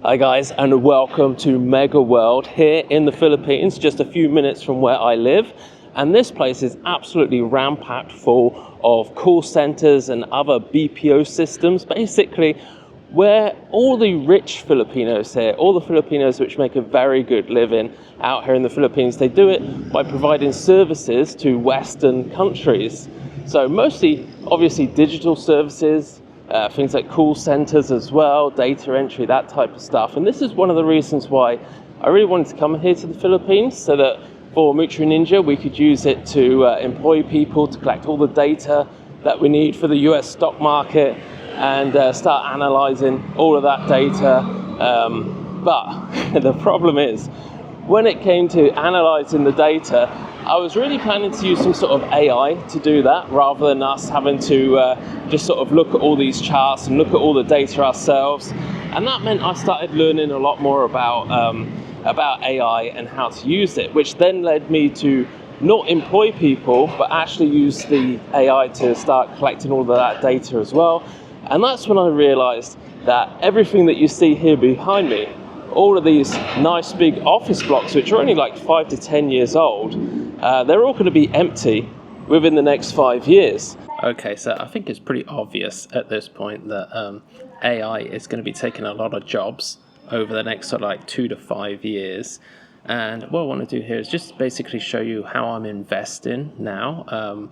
Hi guys, and welcome to Mega World here in the Philippines, just a few minutes from where I live. And this place is absolutely ram-packed full of call centers and other BPO systems, basically where all the rich Filipinos here, all the Filipinos which make a very good living out here in the Philippines, they do it by providing services to Western countries. So mostly, obviously, digital services, things like call centers as well, data entry, that type of stuff. And this is one of the reasons why I really wanted to come here to the Philippines, so that for Mutual Ninja we could use it to employ people, to collect all the data that we need for the US stock market and start analyzing all of that data. But the problem is, when it came to analyzing the data, I was really planning to use some sort of AI to do that, rather than us having to just sort of look at all these charts and look at all the data ourselves. And that meant I started learning a lot more about AI and how to use it, which then led me to not employ people, but actually use the AI to start collecting all of that data as well. And that's when I realized that everything that you see here behind me, all of these nice big office blocks, which are only like 5 to 10 years old, they're all going to be empty within the next 5 years. Okay, so I think it's pretty obvious at this point that AI is going to be taking a lot of jobs over the next sort of like 2 to 5 years. And what I want to do here is just basically show you how I'm investing now.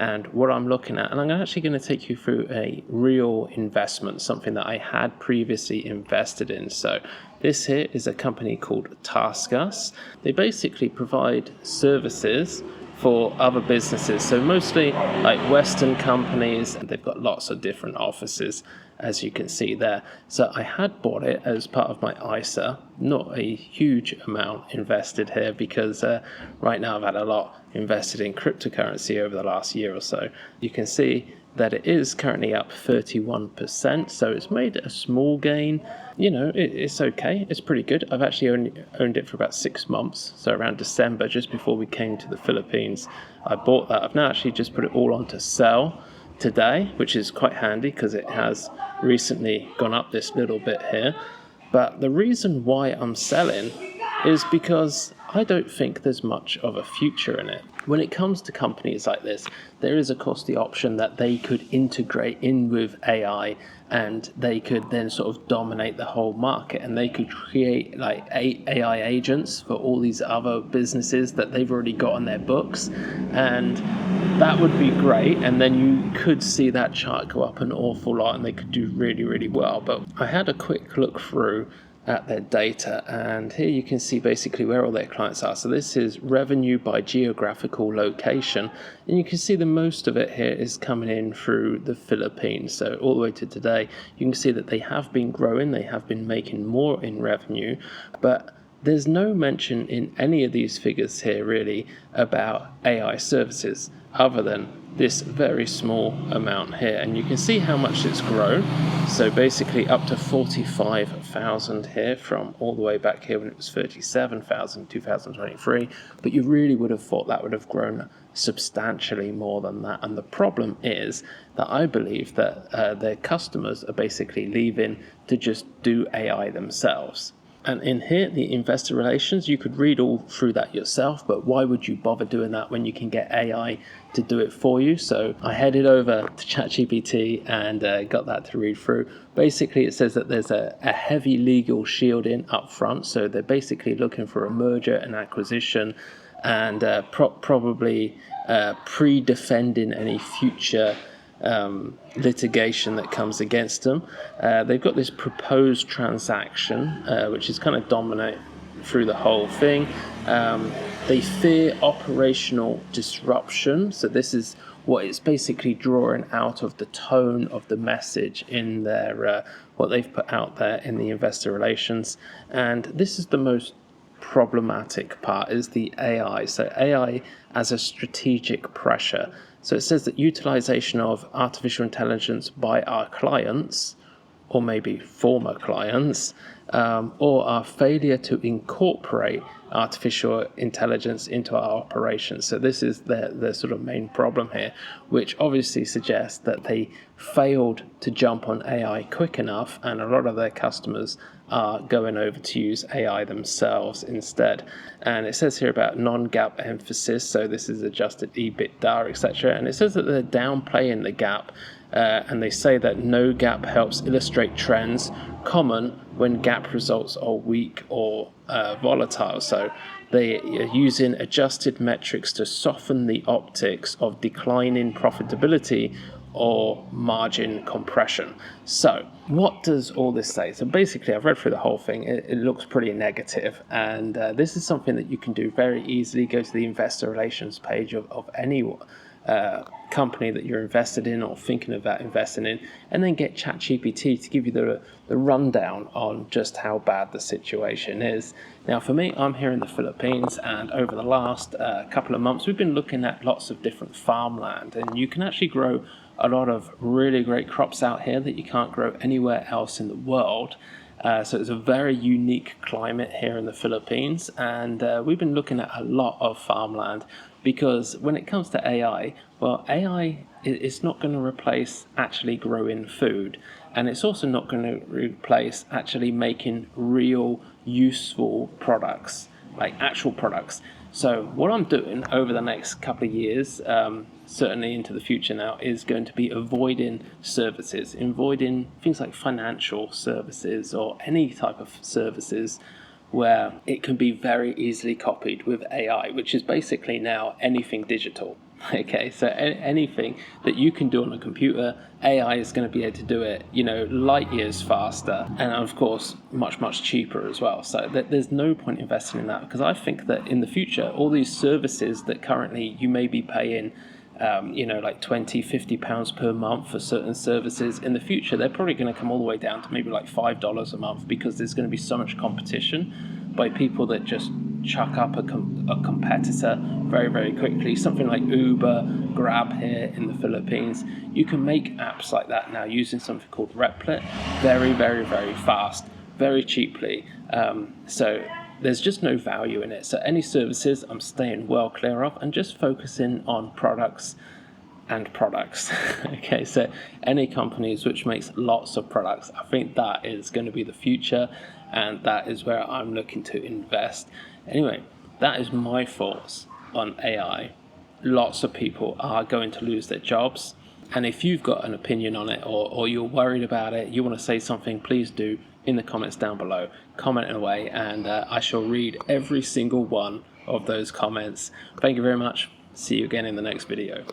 And what I'm looking at, and I'm actually going to take you through a real investment, something that I had previously invested in. So this here is a company called TaskUs. They basically provide services for other businesses, so mostly like Western companies, and they've got lots of different offices, as you can see there. So I had bought it as part of my ISA, not a huge amount invested here, because right now I've had a lot invested in cryptocurrency over the last year or so. You can see that it is currently up 31%, so it's made a small gain. You know, it's okay, it's pretty good. I've actually only owned it for about 6 months, so around December, just before we came to the Philippines, I bought that. I've now actually just put it all on to sell today, which is quite handy because it has recently gone up this little bit here. But the reason why I'm selling is because I don't think there's much of a future in it. When it comes to companies like this, there is of course the option that they could integrate in with AI, and they could then sort of dominate the whole market, and they could create like AI agents for all these other businesses that they've already got on their books, and that would be great. And then you could see that chart go up an awful lot, and they could do really, really well. But I had a quick look through at their data, and here you can see basically where all their clients are. So this is revenue by geographical location, and you can see the most of it here is coming in through the Philippines. So all the way to today, you can see that they have been growing, they have been making more in revenue, but there's no mention in any of these figures here really about AI services, other than this very small amount here. And you can see how much it's grown. So basically up to 45,000 here, from all the way back here when it was 37,000 in 2023. But you really would have thought that would have grown substantially more than that. And the problem is that I believe that their customers are basically leaving to just do AI themselves. And in here, the investor relations, you could read all through that yourself, but why would you bother doing that when you can get AI to do it for you? So I headed over to ChatGPT and got that to read through. Basically, it says that there's a heavy legal shielding up front. So they're basically looking for a merger and acquisition, and probably pre-defending any future litigation that comes against them. They've got this proposed transaction, which is kind of dominate through the whole thing. They fear operational disruption. So this is what it's basically drawing out of the tone of the message in their what they've put out there in the investor relations. And this is the most problematic part, is the AI. So AI as a strategic pressure. So it says that utilization of artificial intelligence by our clients or maybe former clients, or our failure to incorporate artificial intelligence into our operations. So this is the sort of main problem here, which obviously suggests that they failed to jump on AI quick enough, and a lot of their customers are going over to use AI themselves instead. And it says here about non-GAAP emphasis, so this is adjusted EBITDA, etc. And it says that they're downplaying the GAAP, and they say that no GAAP helps illustrate trends common when GAAP results are weak or volatile. So they are using adjusted metrics to soften the optics of declining profitability or margin compression. So what does all this say? So basically, I've read through the whole thing. It looks pretty negative, and this is something that you can do very easily. Go to the investor relations page of any company that you're invested in or thinking about investing in, and then get ChatGPT to give you the rundown on just how bad the situation is. Now, for me, I'm here in the Philippines, and over the last couple of months, we've been looking at lots of different farmland, and you can actually grow a lot of really great crops out here that you can't grow anywhere else in the world. So it's a very unique climate here in the Philippines, and we've been looking at a lot of farmland, because when it comes to AI, well, AI is not going to replace actually growing food, and it's also not going to replace actually making real useful products, like actual products. So what I'm doing over the next couple of years, certainly into the future now, is going to be avoiding services, avoiding things like financial services or any type of services where it can be very easily copied with AI, which is basically now anything digital. Okay, so anything that you can do on a computer, AI is going to be able to do it, light years faster, and of course much cheaper as well. So there's no point investing in that, because I think that in the future, all these services that currently you may be paying like £20-50 per month for certain services, in the future they're probably going to come all the way down to maybe like $5 a month, because there's going to be so much competition by people that just chuck up a competitor very quickly. Something like Uber, Grab here in the Philippines, you can make apps like that now using something called Replit very fast, very cheaply. So there's just no value in it. So any services I'm staying well clear of, and just focusing on products and products. Okay, so any companies which makes lots of products, I think that is going to be the future, and that is where I'm looking to invest. Anyway, that is my thoughts on AI. Lots of people are going to lose their jobs, and if you've got an opinion on it, or you're worried about it, you want to say something, please do in the comments down below. Comment away, and I shall read every single one of those comments. Thank you very much. See you again in the next video.